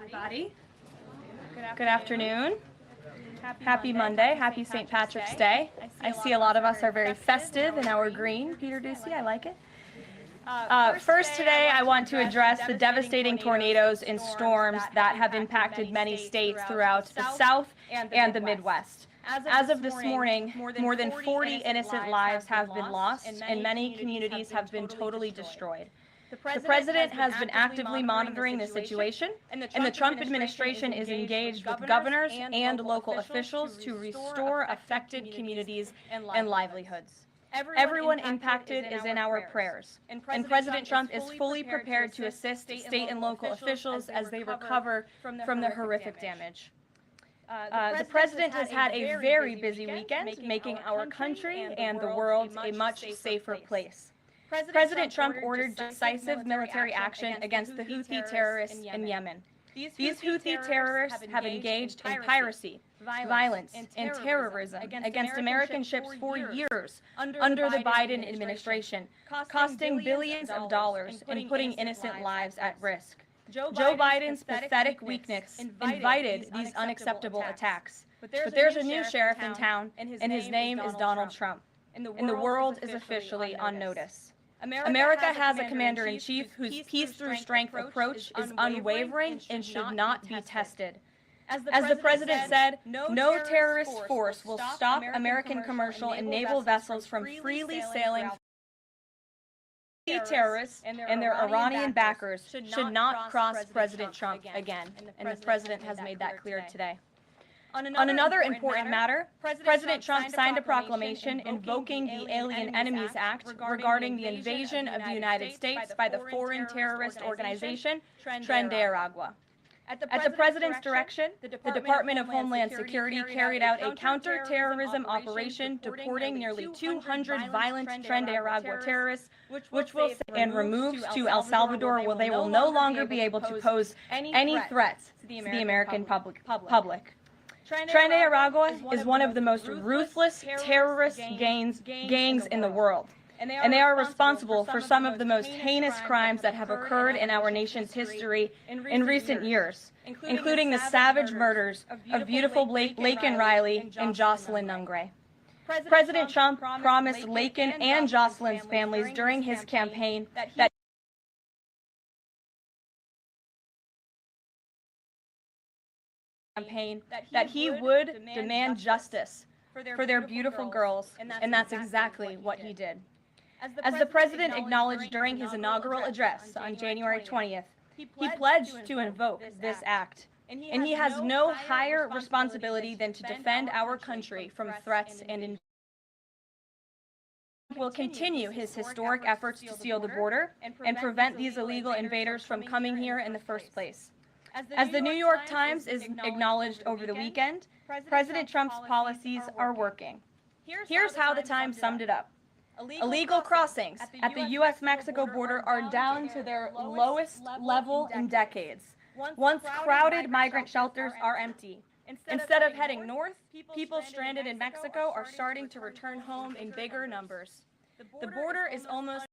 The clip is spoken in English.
everybody. Good afternoon. Happy Monday. Happy St. Patrick's Day. I see a lot of us are very festive in our green. Peter Ducey, I like it. First today, I want to address the devastating tornadoes and storms that have impacted many states throughout the South and the Midwest. As of this morning, more than 40 innocent lives have been lost, and many communities have been totally destroyed. The President has been actively monitoring the situation, and the Trump administration is engaged with governors and local officials to restore affected communities and livelihoods. Everyone impacted is in our prayers, and President Trump is fully prepared to assist state and local officials as they recover from the horrific damage. The President has had a very busy weekend, making our country and the world a much safer place. President Trump ordered decisive military action against the Houthi terrorists in Yemen. These Houthi terrorists have engaged in piracy, violence, and terrorism against American ships for years under the Biden administration, costing billions of dollars and putting innocent lives at risk. Joe Biden's pathetic weakness invited these unacceptable attacks. But there's a new sheriff in town, and his name is Donald Trump. And the world is officially on notice. America has a commander-in-chief whose peace-through-strength approach is unwavering and should not be tested. As the President said, no terrorist force will stop American commercial and naval vessels from freely sailing. Terrorists and their Iranian backers should not cross President Trump again, and the President has made that clear today. On another important matter, President Trump signed a proclamation invoking the Alien Enemies Act regarding the invasion of the United States by the foreign terrorist organization Tren de Aragua. At the President's direction, the Department of Homeland Security carried out a counterterrorism operation deporting nearly 200 violent Tren de Aragua terrorists, which will and removed to El Salvador, where they will no longer be able to pose any threats to the American public. Tren de Aragua is one of the most ruthless terrorist gangs in the world, and they are responsible for some of the most heinous crimes that have occurred in our nation's history in recent years, including the savage murders of beautiful Laken Riley and Jocelyn Nungray. President Trump promised Laken and Jocelyn's families during his campaign that he would demand justice for their beautiful girls, and that's exactly what he did. As the President acknowledged during his inaugural address on January 20th, he pledged to invoke this act, and he has no higher responsibility than to defend our country from threats and invasion. Will continue his historic efforts to seal the border and prevent these illegal invaders from coming here in the first place. As the New York Times is acknowledged over the weekend, President Trump's policies are working. Here's how the Times summed it up. Illegal crossings at the U.S.-Mexico border are down to their lowest level in decades. Once crowded migrant shelters are empty. Instead of heading north, people stranded in Mexico are starting to return home in bigger numbers. The border is almost